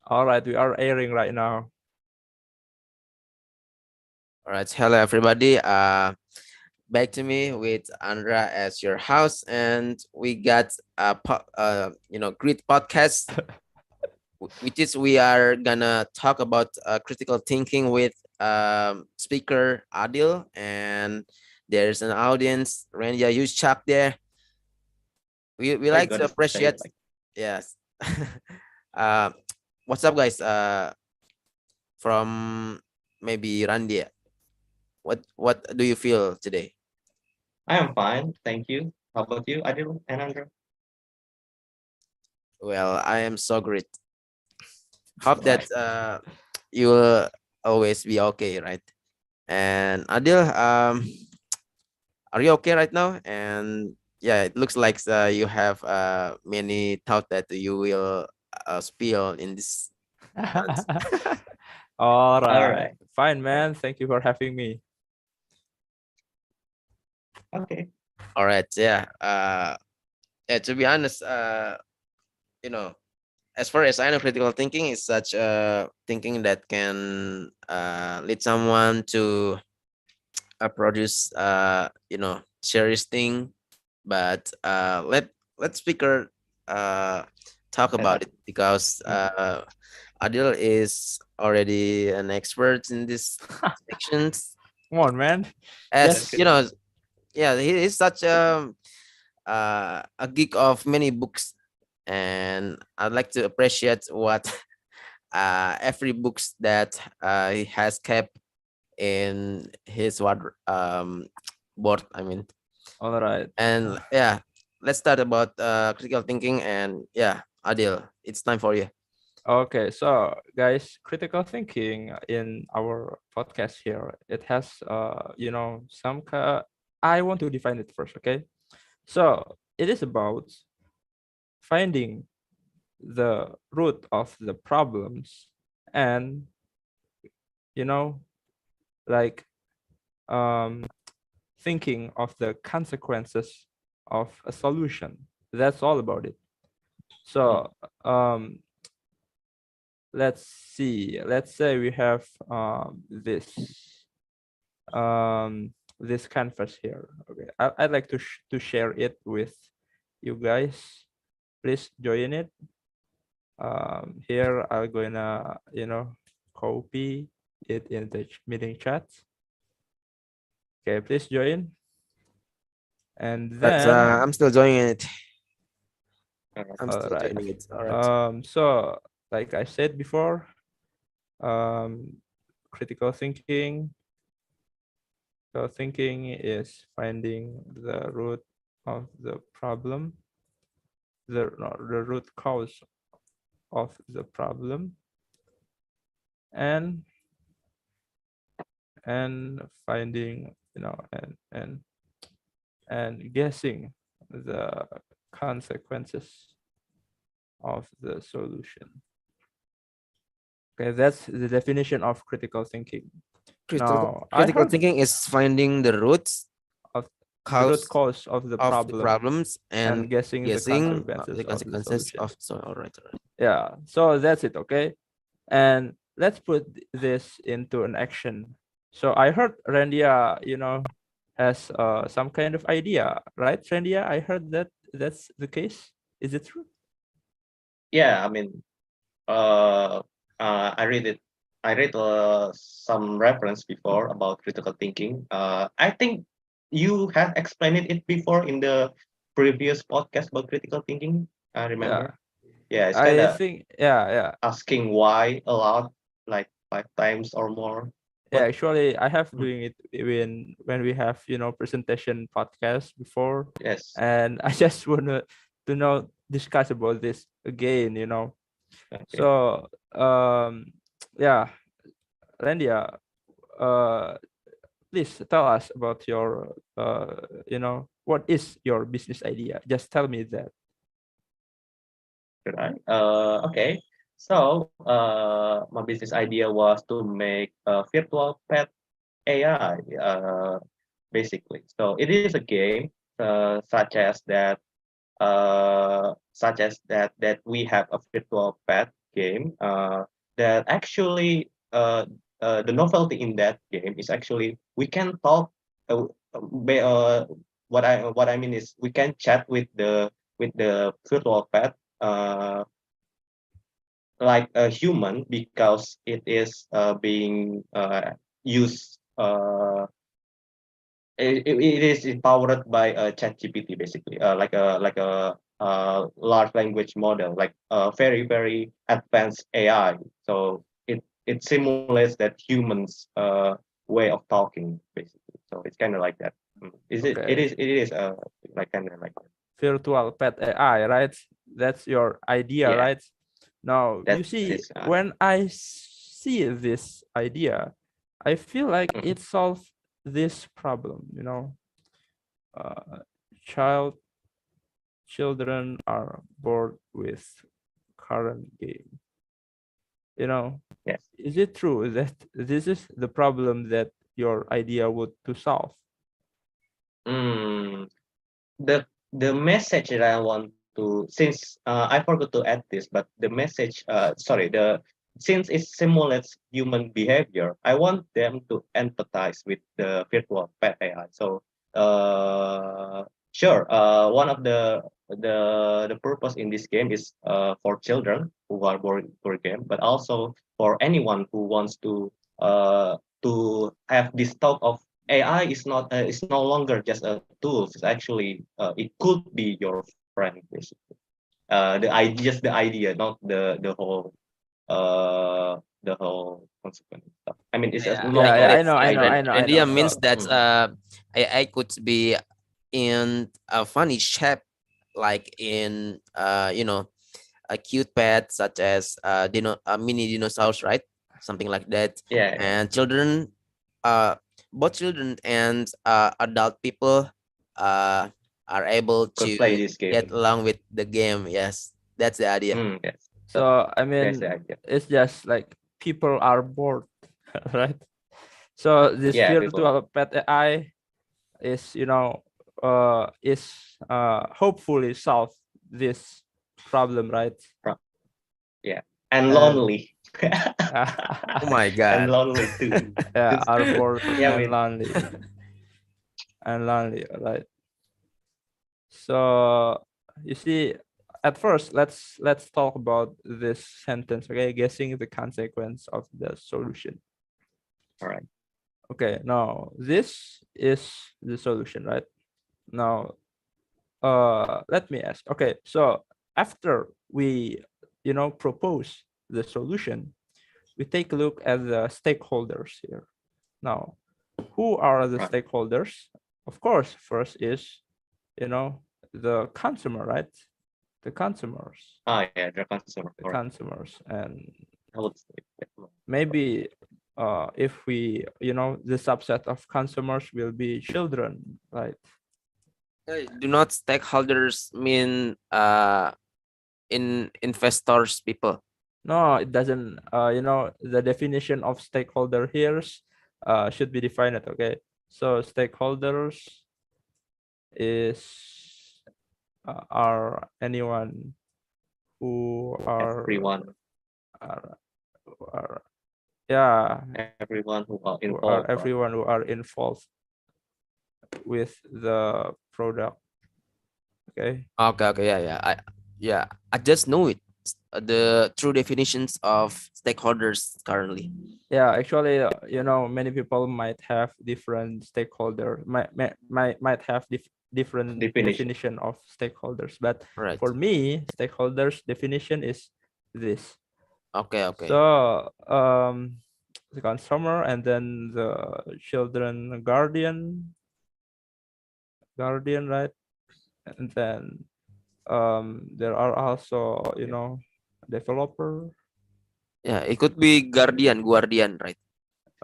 All right, we are airing right now. All right, hello everybody. Back to me with Andra as your host, and we got great podcast, which is we are gonna talk about critical thinking with speaker Adil, and there's an audience, Rania Yushak there. We Are you like to gonna say it appreciate, like yes. uh, what's up, guys? From maybe Randia. What do you feel today? I am fine, thank you. How about you, Adil and Andra? Well, I am so great. Hope that Right. you will always be okay, right? And Adil, are you okay right now? And yeah, it looks like you have many thoughts that you will spill in this chance. All All right. right. Fine, Right. man. Thank you for having me. Okay. All right, yeah. Yeah. To be honest, you know, as far as I know, critical thinking is such a thinking that can lead someone to produce serious thing. But let speaker uh talk Let about us. it because Mhm. Adil is already an expert in this sections, Come on, man. That's as Just you good. know. Yeah, he is such a geek of many books, and I'd like to appreciate what every books that he has kept in his board, I mean. all right. And yeah, let's start about critical thinking. And yeah, Adil, it's time for you. Okay, so guys, critical thinking in our podcast here, it has I want to define it first, okay? So it is about finding the root of the problems and you know like um thinking of the consequences of a solution. That's all about it. Mhm. So um let's see, let's say we have this canvas here. Okay, I'd like to share it with you guys. Please join it. Here I'm gonna copy it in the meeting chat. Okay, please join. And But then I'm still joining it. All right. I'm all still right. joining it. All right. So like I said before, um critical thinking thinking is finding the root of the problem, the root cause of the problem, and finding and guessing the consequences of the solution. Okay, that's the definition of critical thinking. Now, I Critical heard thinking is finding the roots, of the root cause cause of the of the problem problems, and and guessing the guessing the consequences of the consequences solution. of. So, all right, all right. Yeah, so that's it, okay? And let's put this into an action. So I heard Randia, has some kind of idea, right, Randia? I heard that that's the case. Is it true? Yeah, I mean, uh, I read it. I read some reference before about critical thinking. I think you have explained it before in the previous podcast about critical thinking. I Yeah, remember. Yeah, it's kind I of think, yeah. asking why a lot, like 5 times or more. Yeah, But actually, I have mm, doing it when we have presentation podcast before, yes, and I just wanna to know discuss about this again. okay. So yeah, Randia, uh, please tell us about your what is your business idea? Just tell me that. Right. Okay. So, my business idea was to make a virtual pet AI, basically. So it is a game, such as that we have a virtual pet. game, that actually the novelty in that game is actually we can talk. What I mean is we can chat with the virtual pet like a human because it is being used. It is empowered by a ChatGPT basically, like a large language model, like a very advanced AI. So it simulates that humans way of talking basically. So it's kind of like that. Is it? Okay. It is like kind of like that. Virtual pet AI, right? That's your idea, Yeah. right? Now you That see, is when I see this idea, I feel like Mhm. it solves this problem. Uh, children are bored with current game. Yes. Is it true that this is the problem that your idea would to solve? Mm, the message that I want to, since I forgot to add this, but the message, sorry, the since it simulates human behavior, I want them to empathize with the virtual pet AI. So, sure, one of the purpose in this game is for children who are bored for game, but also for anyone who wants to have this thought of AI is not is no longer just a tool. It's actually it could be your friend basically. Just the idea, not the whole consequence stuff. I mean, it's just Yeah, no I get Yeah, it. I know, I I know, get idea. I it. know, I know. Idea So means that Mm. AI could be in a funny shape, like in a cute pet such as mini dinosaurs, right? Something like that. Yeah, And children, both children and adult people uh, are able could to play this get game. along with the game. Yes, that's the idea. Yes, so I that's mean, the idea. it's just like people are bored, right? So this Yeah, people. virtual pet AI is hopefully solve this problem, right? Yeah, and And lonely, Oh my and god. lonely too. yeah, are bored Yeah, I and mean, lonely, right? So you see, at first, let's talk about this sentence, okay? Guessing the consequence of the solution. all right. Okay, now this is the solution, right? Now, let me ask. Okay, so after we, propose the solution, we take a look at the stakeholders here. Now, who are the Right. stakeholders? Of course, first is, the consumer, right? The consumers, Ah, yeah, the consumer. the All right. consumers, and I would say, yeah. maybe if we, the subset of consumers will be children, right? Do not stakeholders mean in investors people? No, it doesn't. The definition of stakeholder here should be defined. Okay, so stakeholders is are anyone who Everyone, are, are yeah, everyone who are who are involved, right? everyone who are involved with the product. Okay. Okay, okay, I just know it. The true definitions of stakeholders currently. Yeah, actually, many people might have different stakeholder, might have different Definition. definition of stakeholders. But Right. for me, stakeholders definition is this. Okay, okay. So, the consumer and then the children guardian, right? And then there are also, developer. Yeah, it could be guardian, right?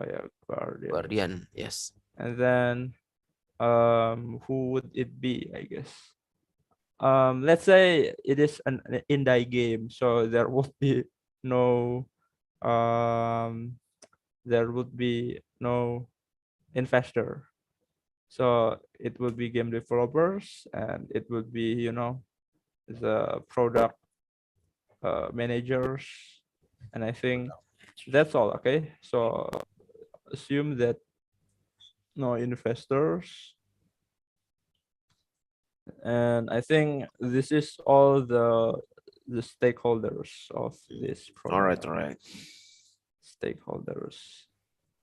Oh yeah, guardian. Guardian, yes. And then who would it be, I guess? Let's say it is an indie game, so there would be no um there would be no investor. So it would be game developers, and it would be, the product managers, And I think that's all. Okay, so assume that no investors, and I think this is all the stakeholders of this All right, program. all right. Stakeholders,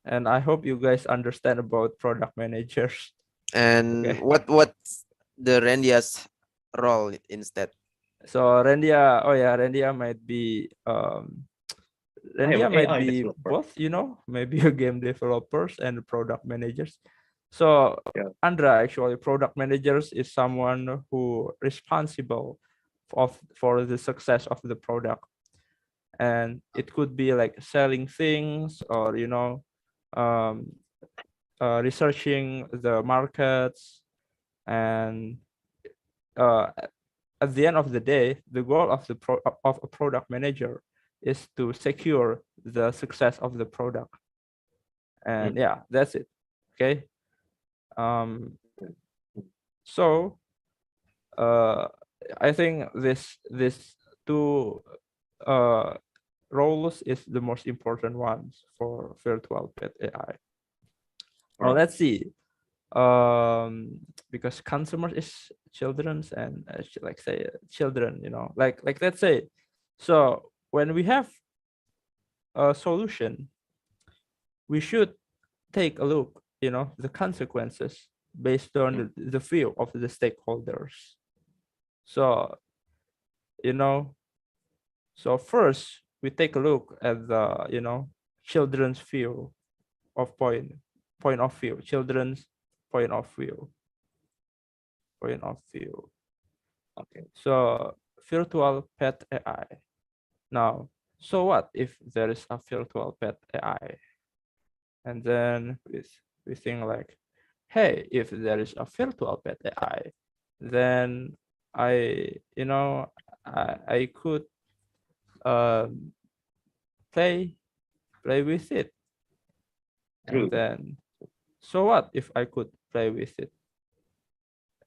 and I hope you guys understand about product managers. And Okay. what's the Randia's role instead? So Rendia, oh yeah, Rendia might be Rendia might AI be developer. both, maybe a game developers and product managers. So Yeah. Andra, actually, product managers is someone who responsible for the success of the product, and it could be like selling things or um, researching the markets, and uh, at the end of the day, the goal of of a product manager is to secure the success of the product. And yeah, that's it. Okay. So I think this two roles is the most important ones for virtual pet AI. Now Right. let's see. Because consumers is children's and like say children, like let's say, so when we have a solution, we should take a look, the consequences based on the view of the stakeholders. So, you know, so first we take a look at the, children's view of point of view, children's point of view, point of view. Okay. So virtual pet AI. Now, so what if there is a virtual pet AI? And then we think like, hey, if there is a virtual pet AI, then I could um, play with it. And True. then, so what if I could play with it?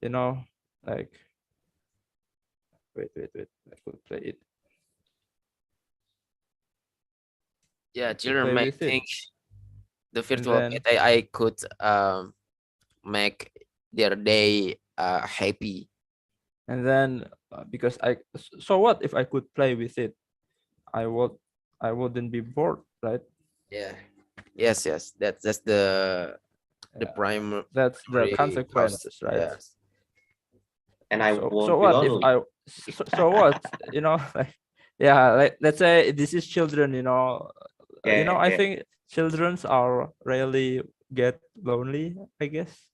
Like, wait, I could play it. Yeah, I could children play might with it. think the And virtual then, pet AI could make their day happy. and then because so what if I could play with it? I wouldn't be bored, right? Yeah. Yes, yes. That's the Yeah, primary that's the cause. consequences, right? Yes. And I So won't be what if lonely. so what, like, yeah, like let's say this is children, Yeah. I think childrens are rarely get lonely, I guess.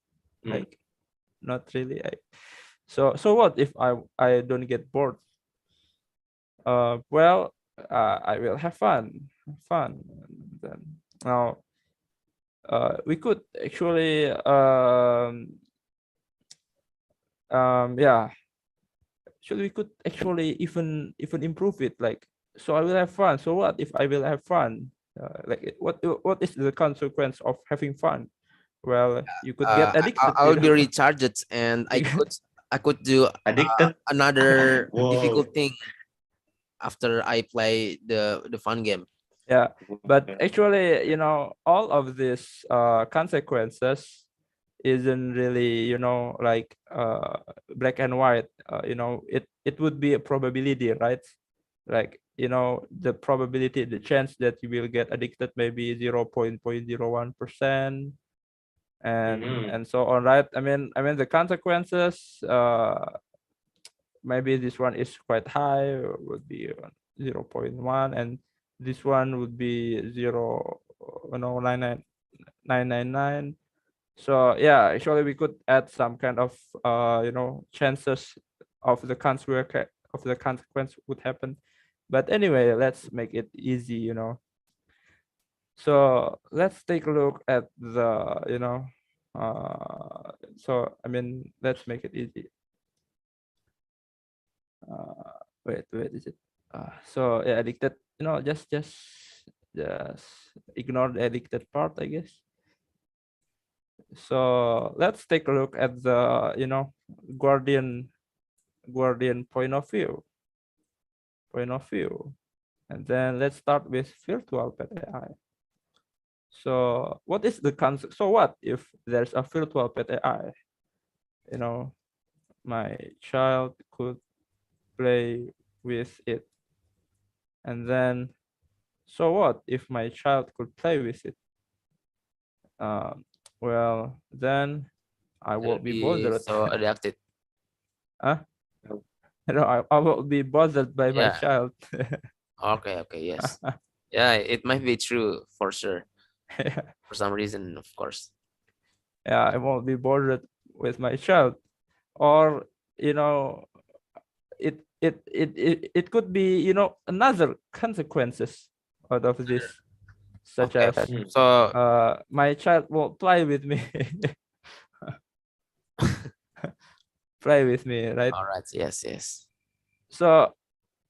Mm. Like, not really. So what if I don't get bored? Well, I will have fun. Then now, we could actually yeah, actually we could actually even improve it, like, so I will have fun. So what if I will have fun? Like, what is the consequence of having fun? Well, you could get addicted, I'll be recharged, and I could do Addicted. another Whoa. difficult thing after I play the fun game. Yeah, but actually, all of these consequences isn't really, like black and white. It would be a probability, right? Like, the probability, the chance that you will get addicted maybe 0.01%, and so on, right? I mean the consequences, maybe this one is quite high, would be 0.1, and this one would be 0.99999. So yeah, actually we could add some kind of chances of the consequence would happen. But anyway, let's make it easy. So let's take a look at the so I mean, let's make it easy. Wait, is it? So yeah, addicted. Just ignore the addicted part, I guess. So let's take a look at the guardian point of view. And then let's start with virtual pet AI. So what is the concept? So what if there's a virtual pet AI? You know, my child could play with it. And then, so what if my child could play with it? Um, well, then I It'll won't be be bothered. so addicted. Huh? Oh. I won't be bothered by my Yeah. child. Okay. Okay. Yes. Yeah. It might be true for sure. Yeah, For some reason, of course. I won't be bothered with my child. Or, you know, it could be, another consequences out of this, such Okay. as Mm. So my child won't play with me. Play with me, right? all right. Yes. Yes. So,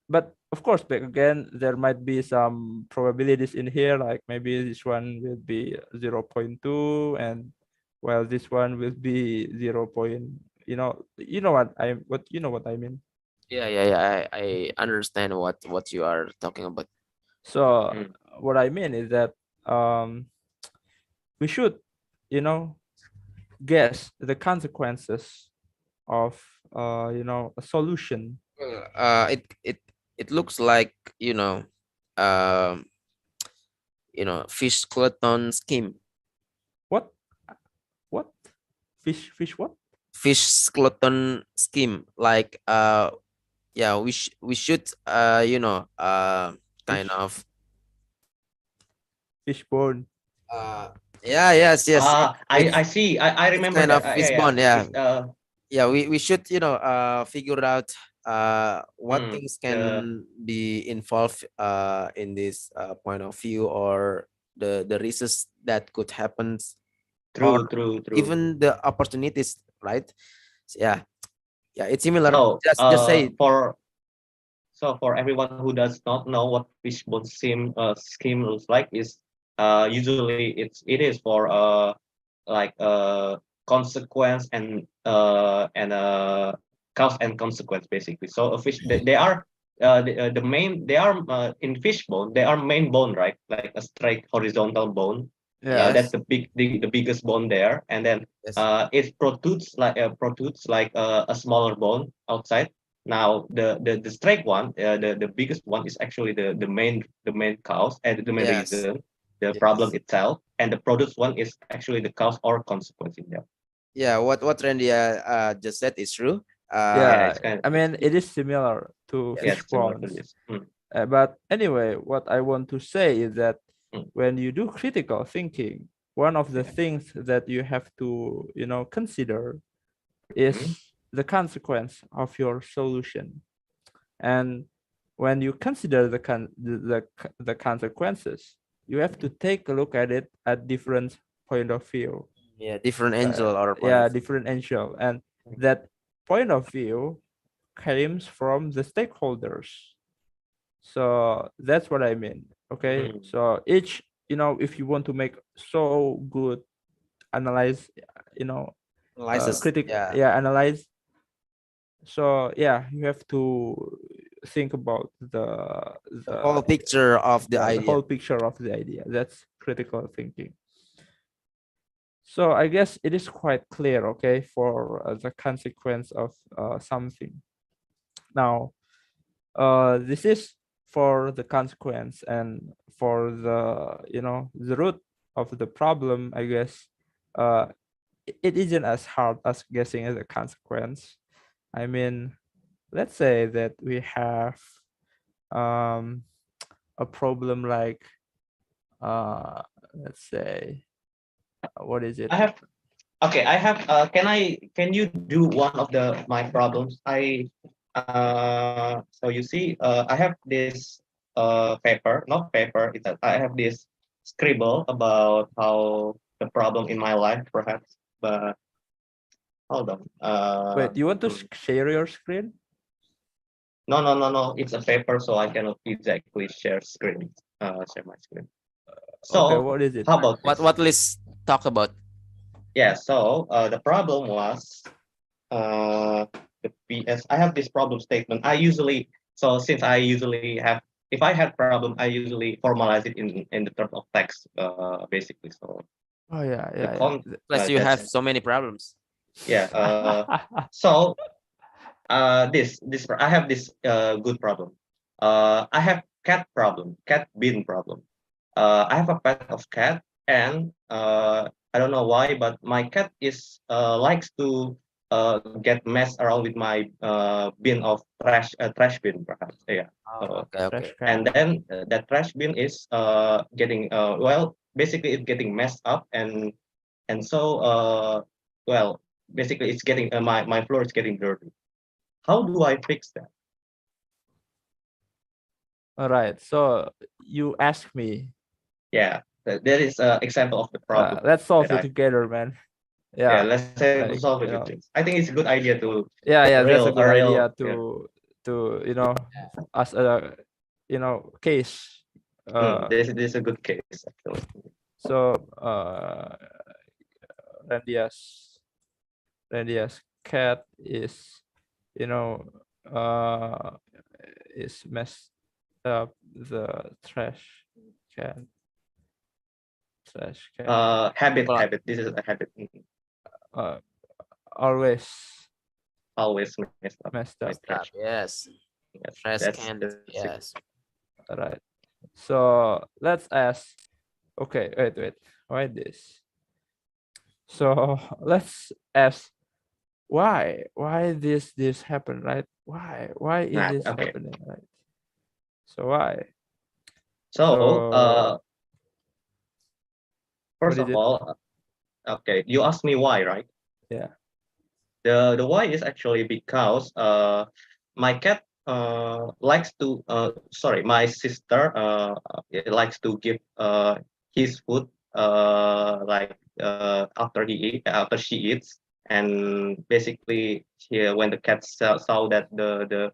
but of course, back again, there might be some probabilities in here, like maybe this one will be 0.2, and while this one will be 0. What I mean. Yeah. Yeah. Yeah. I understand what you are talking about. So Mm. what I mean is that um we should, you know, guess the consequences of a solution. Well, it looks like um, fish skeleton scheme. What? What? Fish? What? Fish skeleton scheme. Like yeah, we should kind Fish? of Fishbone? uh yeah, yes, yes. I see. I It's remember kind that. of fish Yeah, bond, yeah. it's Yeah, we should figure out what mm, things the can be involved in this point of view, or the risks that could happen, or true. even the opportunities, right? So, yeah, yeah, it's similar. So Just say for everyone who does not know what fishbone scheme looks like, is usually it is for like consequence and cause and consequence, basically. So a fish, they are the main, they are in fishbone, they are main bone, right? Like a straight horizontal bone. Yeah. That's yes, the biggest bone there, and then yes, it protrudes like a smaller bone outside. Now the straight one, the biggest one, is actually the main cause and the main yes, reason, the problem yes. itself, and the product one is actually the cause or consequence in there. Yeah, what Randy just said is true. Yeah, Yeah, it's kind of I mean, it is similar to yeah, Yes. fish it's similar to ponds. this. But anyway, what I want to say is that Mm. when you do critical thinking, one of the Yeah. things that you have to, consider Mhm. is the consequence of your solution. And when you consider the consequences, you have to take a look at it at different point of view. Yeah, different Uh, angel or point yeah, of view. different angle, and that point of view comes from the stakeholders. So that's what I mean. Okay. Mm. So each, if you want to make so good analyze, Analysis. critic, Yeah, yeah, analyze. So yeah, you have to think about the the whole picture of the yeah, the idea. whole picture of the idea. That's critical thinking. So I guess it is quite clear, okay, for the consequence of something. Now, this is for the consequence, and for the root of the problem, I guess it isn't as hard as guessing as a consequence. I mean, let's say that we have um, a problem like, uh, let's say, what is it? I have Okay, I have. Can you do one of the my problems? So you see, I have this paper, not paper. I have this scribble about how the problem in my life, perhaps. But hold on. Wait, you want to share your screen? No. It's a paper, so I cannot exactly share screen. Share my screen. Okay, So what is it? how about What this? let's talk about? Yeah. So the problem was the PS. I have this problem statement. Since I usually have if I had problem, I usually formalize it in the term of text, basically. So Oh yeah, the yeah, con Plus, you have that's so many problems. yeah. yeah. So I have this good problem. I have cat problem, cat bin problem. I have a pet of cat, and I don't know why, but my cat is likes to get messed around with my bin of trash bin, perhaps. Yeah. Oh, So, okay, Trash okay. and can. then that trash bin is getting well, basically it's getting messed up, and so well, basically it's getting my floor is getting dirty. How do I fix that? All right. So you ask me. Yeah, there is an example of the problem Let's solve that it I. together, man. Yeah, Yeah. let's say Like, solve it with this. I think it's a good idea to yeah, that's a good a idea real yeah. to as a case. This is a good case actually. So Randia's Randia's cat is you know uh is messed up the can trash can Well, Habit. This is a habit. uh always Always messed up messed my up. stop. trash. Yes, Yes, trash that's can. that's a Yes. All right. So let's ask. Okay, wait. Why this? So let's ask why this happen, right? Why is nah, this okay. happening, right? So why? So So what first is of it? all, okay, you asked me why, right? Yeah. The why is actually because my cat likes to sorry, my sister likes to give his food like after she eats, and basically when the cat saw that the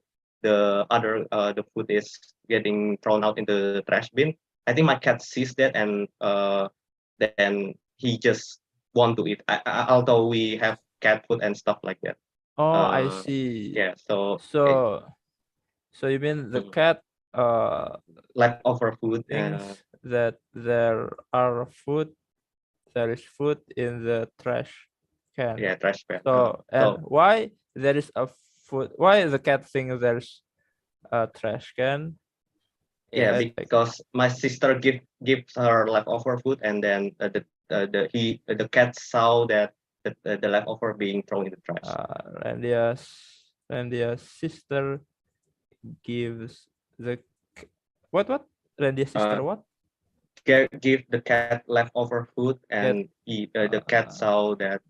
other the food is getting thrown out into the trash bin, I think my cat sees that, and then he just want to eat. Although we have cat food and stuff like that. Oh, I Uh, see. yeah. So So so you mean the mm, cat uh leftover food. thinks that there is food in the trash can. Yeah, trash can. So and So why there is a food? Why the cat thinks there's a trash can? yeah, Yes. Like because my sister gives her leftover food, and then the cat saw that the leftover being thrown in the trash. Randia's sister gives the what Randia's sister Uh, what give the cat leftover food, get and the cat saw that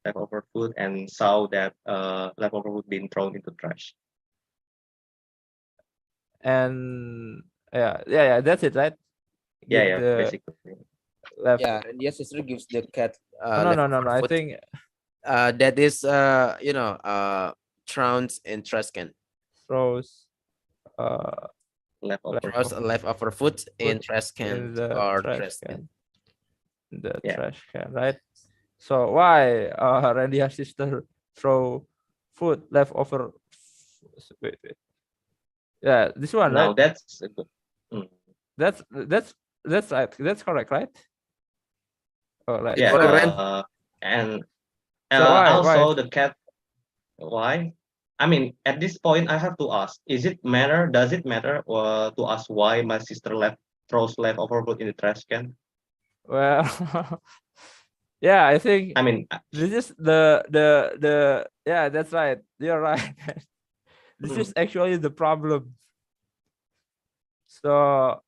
leftover food and saw that leftover food being thrown into trash. and yeah that's it, right? Yeah, Give yeah, the basically. left. Yeah, and your sister gives the cat Oh, no, leftover I food. think That is thrown in trash can. throws uh Leftover Throws food. leftover food in food trash can in the or trash trash bin. can the Yeah. trash can, right? So why Randia's sister throw food leftover wait. Yeah, this one, right? Now that's a good. Mm. That's right. That's correct, right? All right. It Yeah. work, Ren? And So why? also the cat. Why? I mean, at this point, I have to ask: Is it matter? Does it matter to ask why my sister throws leftover food in the trash can? Well, yeah, I think I mean, this is the yeah, that's right. You're right. This is actually the problem. So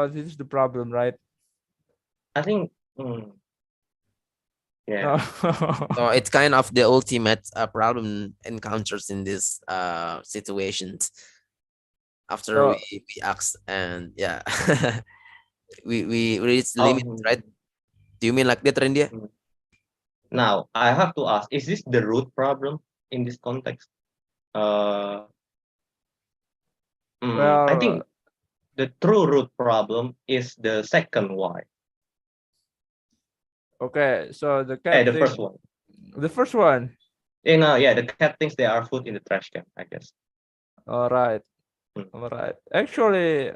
this is the problem, right? I think. Yeah. No. So it's kind of the ultimate problem encounters in this situations. After So we asked, and yeah, we reached the limit, Oh, right? Do you mean like that, Rendia? mm. Now I have to ask: Is this the root problem in this context? Uh, I well, think the true root problem is the second why. okay. So the cat The thing, first one. the first one. Yeah, the cat thinks there are food in the trash can, I guess. All right. All right. Actually,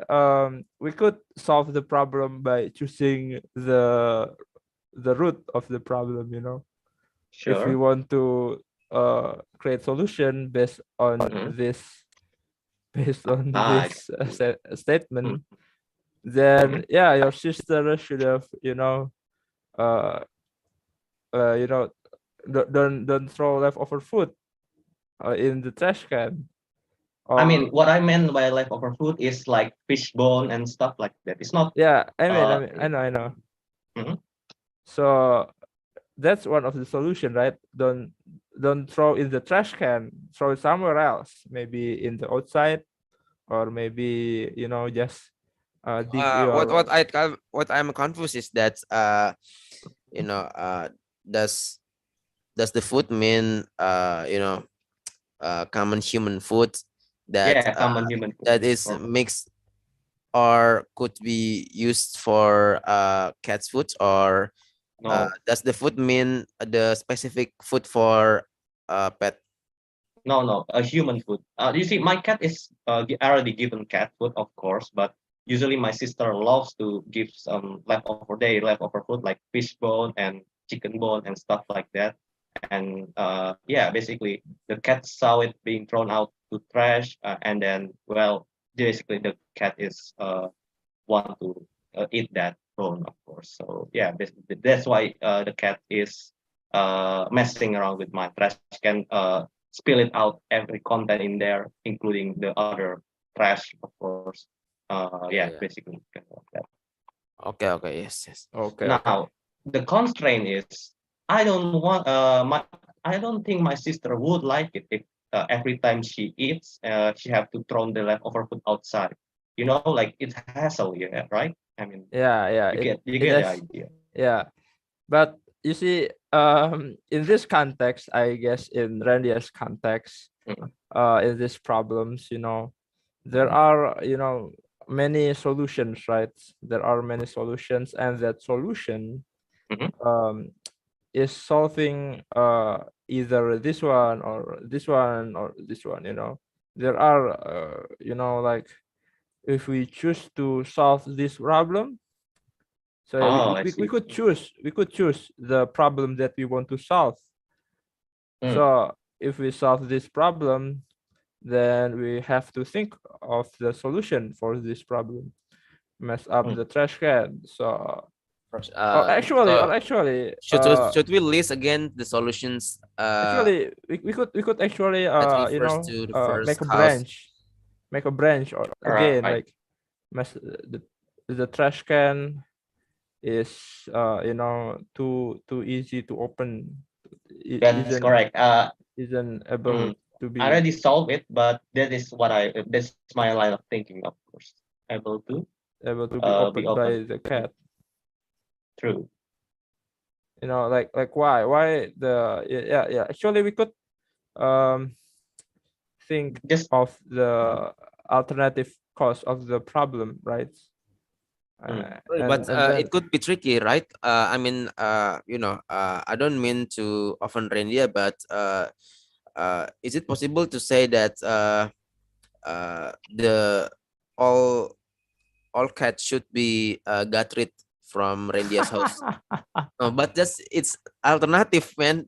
we could solve the problem by choosing the root of the problem, you know. If we Sure. want to create solution Mhm. based on Ah, I this see. Mm. statement, Mhm. then yeah, your sister should have, uh you know, don't throw leftover food in the trash can. I mean, Or what I meant by leftover food is like fish bone and stuff like that. It's not. yeah, Yeah. I know. Mhm. So that's one of the solution, right? Don't throw in the trash can, throw it somewhere else, maybe in the outside, or maybe, just dig What your what I'm confused is that you know does the food mean common human food that Yeah, common human food. that is Or mixed or could be used for cat's food, or no, does the food mean the specific food for pet? no, a human food. You see, my cat is already given cat food, of course, but usually my sister loves to give some leftover food like fish bone and chicken bone and stuff like that. And yeah, basically the cat saw it being thrown out to trash, and then well, basically the cat is want to eat that bone, of course. So yeah, that's why the cat is messing around with my trash can, spill it out every content in there, including the other trash, of course. Yeah, Yeah, yeah. basically kind of like that. Okay, okay, yes, yes. okay, Now okay. the constraint is I don't want I don't think my sister would like it if every time she eats, she have to throw the leftover food outside. You know, like it's hassle, yeah, right? I mean, Yeah, you it get the has, idea. yeah. But you see, in this context, I guess in Randy's context, Mhm. in these problems, there are, many solutions, right? There are many solutions, and that solution Mhm. um is solving either this one or this one or this one, there are, like, if we choose to solve this problem, so yeah, Oh, I we see. could choose the problem that we want to solve. Mm. So if we solve this problem, then we have to think of the solution for this problem. Mess up Mm. the trash can. So First, or so actually, should we list again the solutions we could actually, that refers to the make first a house? branch, or again, Right. like, mess the trash can is, too easy to open. It That's isn't correct. able Mm, to I be already solved it, but that's my line of thinking, of course. Able to be opened open. by the Mhm. cat. True. Like why the yeah, actually we could um think Just of mhm. the alternative cause of the problem, right? Mm. But And then it could be tricky, right? I mean, I don't mean to offend Rendia, but is it possible to say that the all all cats should be got rid from Rendia's house? No, but just it's alternative, man.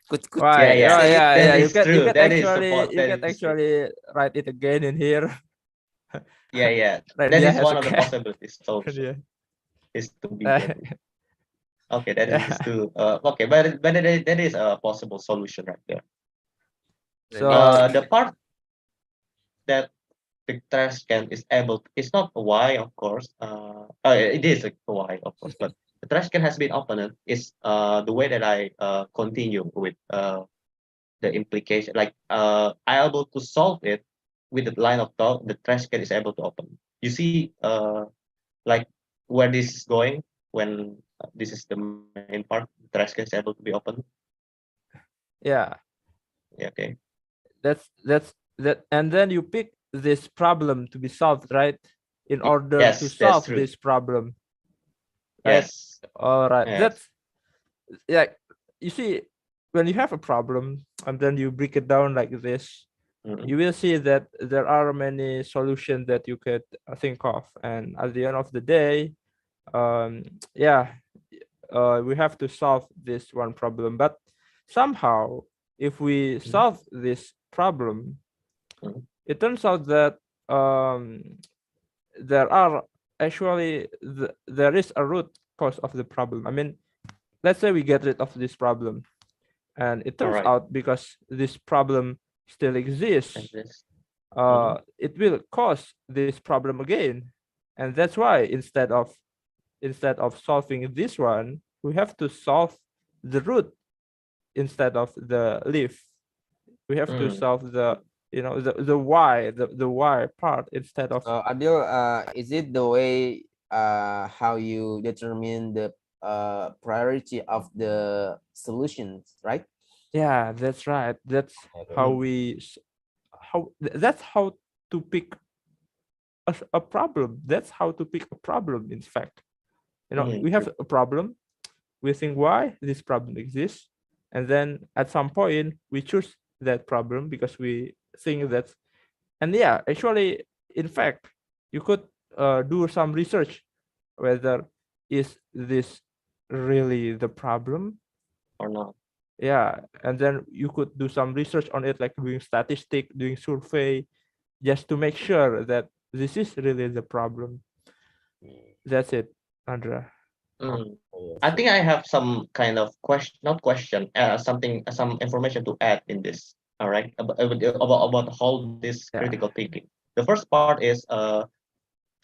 Could Yeah, why? you yeah. Oh say it? yeah, That yeah. is true. That is the point. You That can is true. actually write it again in here. Yeah, yeah. That Randia is has one a of the cat. possibilities. Solution Yeah. is to be get rid. Okay, that is Yeah. too. Okay, but that is a possible solution right there. Rendia So The part that the trash can is able it's not a why, of course. It is a why, of course, but the trash can has been opened is the way that I continue with the implication. Like I able to solve it with the line of thought. The trash can is able to open. You see, like where this is going when this is the main part. The trash can is able to be open. yeah, Yeah, okay. that, and then you pick this problem to be solved, right? In order to Yes, that's solve true. this problem, right? Yes, All right. yes. That's like, you see, when you have a problem and then you break it down like this, Mhm. you will see that there are many solutions that you could think of, and at the end of the day, um, yeah, we have to solve this one problem. But somehow, if we Mhm. solve this problem, Mhm. it turns out that um, there are actually there is a root cause of the problem. I mean, let's say we get rid of this problem, and it All turns right. out because this problem still Like exists, this. Mhm. it will cause this problem again, and that's why instead of solving this one, we have to solve the root instead of the leaf. We have to Mm. solve the why, the why part instead of. So Adil, is it the way how you determine the priority of the solutions, right? Yeah, that's right. That's Okay. how Mm. we that's how to pick a problem. That's how to pick a problem, in fact. We have True. a problem, we think why this problem exists, and then at some point we choose that problem because we think that. And yeah, actually, in fact, you could do some research whether is this really the problem. Or not. Yeah, and then you could do some research on it, like doing statistic, doing survey, just to make sure that this is really the problem. That's it, Andra. Oh, Mm. I yes. think I have some kind of question, not question, something, some information to add in this. All right, about how this critical Yeah, thinking. The first part is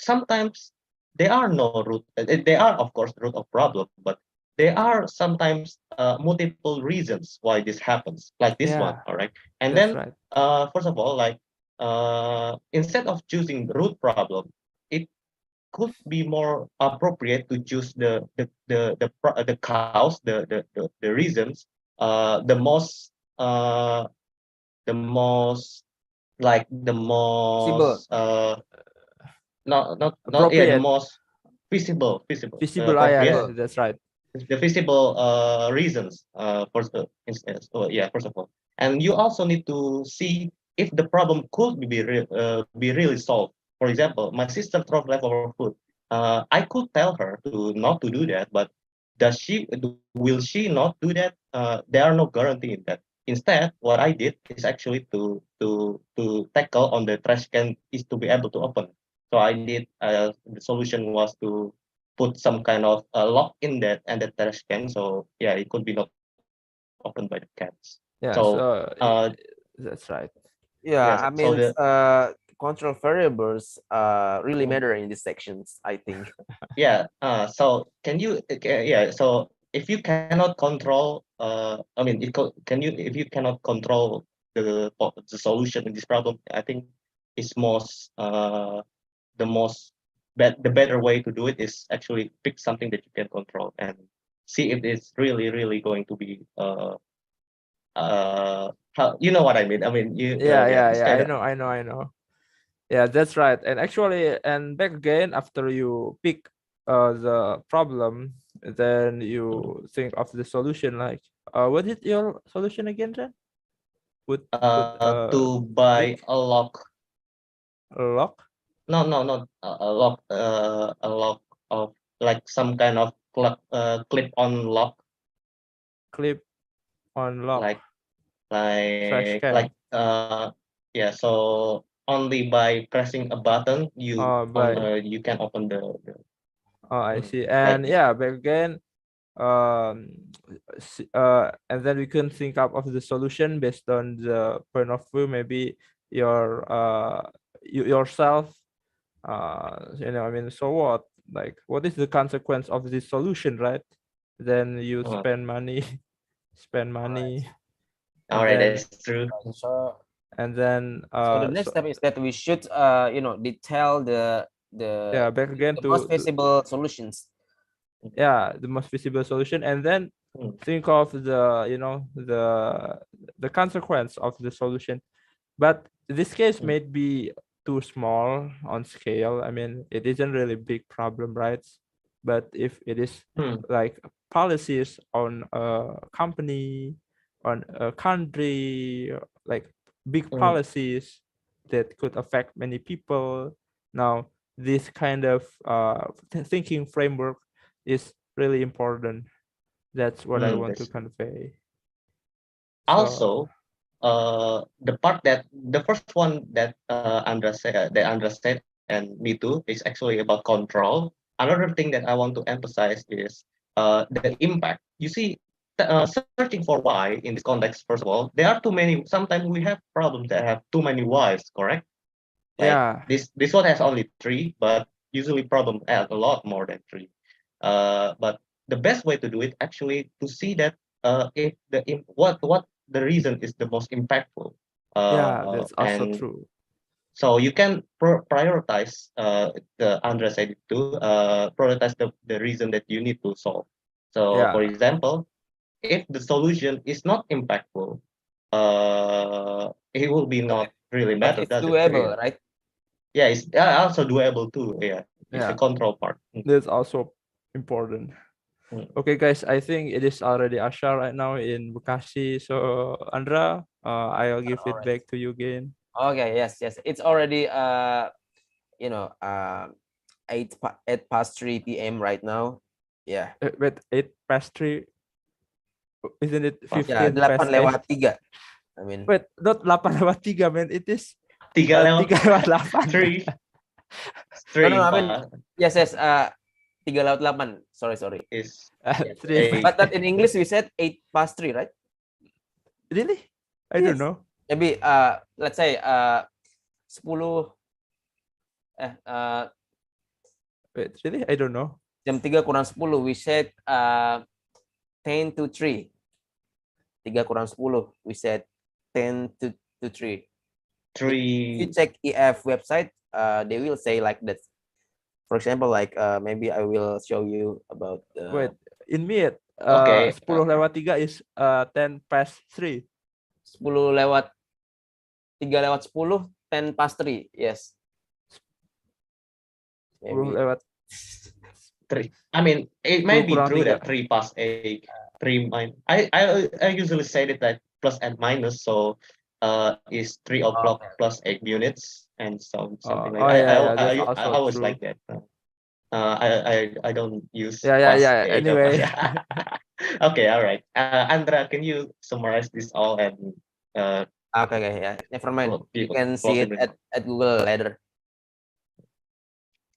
sometimes there are no root. There are of course root of problem, but there are sometimes multiple reasons why this happens, like this one. yeah, All right, and that's then right. first of all, like instead of choosing the root problem, it could be more appropriate to choose the cause, the reasons, the most the most like the Possible. most not yeah, the Appropriate, most visible visible. Ah, yeah, appropriate, Possible. that's right. the visible reasons for the instance. Oh, yeah, first of all, and you also need to see if the problem could be really solved. For example, my sister throws leftover food. I could tell her to not to do that, but will she not do that? There are no guarantee in that. Instead, what I did is actually to tackle on the trash can is to be able to open. So I did. The solution was to put some kind of lock in that and the trash can. So yeah, it could be not opened by the cats. So Yeah, uh, so that's right. yeah, Yeah, I so mean, the control variables really mm, matter in these sections, I think. yeah. So can you yeah? So if you cannot control, I mean, can you if you cannot control the solution in this problem, I think it's most the most the better way to do it is actually pick something that you can control and see if it's really going to be how, you know what I mean. I mean, Yeah, yeah, yeah, it's yeah. kind I of know, I know, I know. Yeah, that's right. And actually, and back again, after you pick the problem, then you think of the solution. Like, what is your solution again, then? Put to buy pick a lock. a lock, No, no, not a lock of like some kind of clip on lock, clip on lock, like trash like can. yeah. So only by pressing a button, By you can open I mm, see. like And this. yeah, back again, um, and then we can think up of the solution based on the point of view. Maybe your yourself. I mean, so what? Like, what is the consequence of this solution, right? Then you Uh, spend money, spend All right. money, all and right, then that's true. So, and then the next step is that we should, detail yeah, back again the to most feasible solutions. yeah, the most visible solution, and then Mm, think of the consequence of the solution. But this case mm, may be too small on scale. I mean, it isn't really big problem, right? But if it is mm, like policies on a company, on a country, like big Mm. policies that could affect many people. Now, this kind of thinking framework is really important. That's what I want to That's convey. So also the part that the first one that Andra said and me too is actually about control. Another thing that I want to emphasize is the impact. You see, searching for why in this context, first of all, there are too many. Sometimes we have problems that have too many whys, correct? Like yeah, this one has only three, but usually problem add a lot more than three. But the best way to do it actually to see that if what the reason is the most impactful, yeah, that's also and true. so you can prioritize the Andra said it too, prioritize the reason that you need to solve. So for Yeah, example, if the solution is not impactful, it will be not really But matter, it's does it? doable, right? Yeah, it's also doable too. Yeah, it's the yeah, control part. that's also important. Mm. Okay, guys, I think it is already Asha right now in Bekasi. So, Andra, I'll give All it right. back to you again. Okay, yes, yes. It's already you know, 8 past 3 p.m. right now. Yeah. Wait, 8 past 3, isn't it Ya, 15 8 past 8? lewat 3. I mean, Wait, not 8 lewat 3, man. It is Tiga lewat 3 lewat 8. three, no, three I mean, part yes, yes, 3 lewat 8. Sorry, sorry. is Yes. Three. eight. But that in English we said 8 past 3, right? Really? I don't Yes. know. Maybe let's say 10 Wait, really? I don't know. jam 3 kurang 10 we said 10 to 3. 3 kurang 10 we said 10 to 3. If you Three. check EF website, they will say like that. For example, like maybe I will show you about Wait, in minute, Okay. 10 lewat 3 is 10 past 3. 10 lewat 3 lewat 10, 10 past 3. Yes. 10 Maybe. lewat Three. I mean, it 10 may be kurang true 3. that 3 past 8, three minus. I usually say it like plus and minus. So is 3 o'clock Okay. plus 8 minutes and something like Oh that. yeah, yeah, that's I also always true. like that. I don't use Yeah, yeah, plus yeah. 8. Anyway, Okay, all right. Andra, can you summarize this all and Okay, yeah. Never mind. You give can see closing it remarks? at Google later.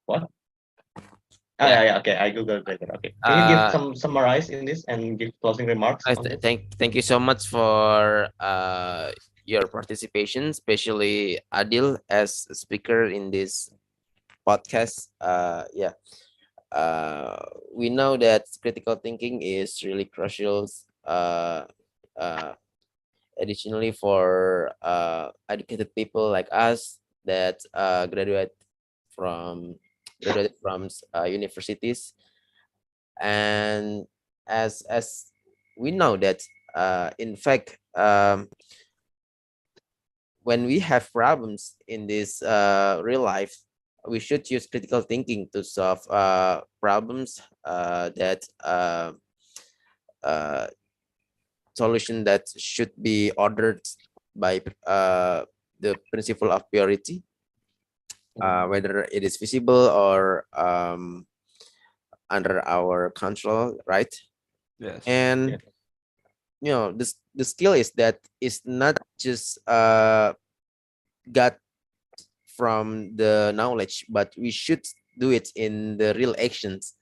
What? Yeah. Yeah, okay. I googled later. Okay. Can you give Uh, some summarize in this and give closing remarks on this? thank you so much for your participation, especially Adil as a speaker in this podcast. Yeah. We know that critical thinking is really crucial. Uh, Additionally, for educated people like us that graduated from universities, and as we know that in fact when we have problems in this real life, we should use critical thinking to solve problems that solution that should be ordered by the principle of priority, whether it is visible or under our control, right? yes. And you know, the skill is that it's not just got from the knowledge, but we should do it in the real actions.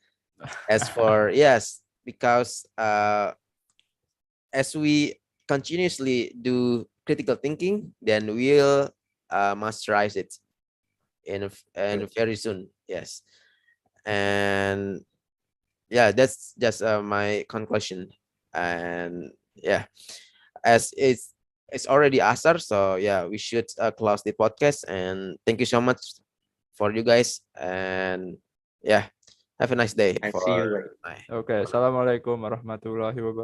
As for yes, because as we continuously do critical thinking, then we'll masterize it in very soon. Yes, and yeah, that's just my conclusion. And yeah, as it's already Asar, so yeah, we should close the podcast. And thank you so much for you guys. And yeah, have a nice day I see for you later. my. Okay, assalamualaikum warahmatullahi wabarakatuh.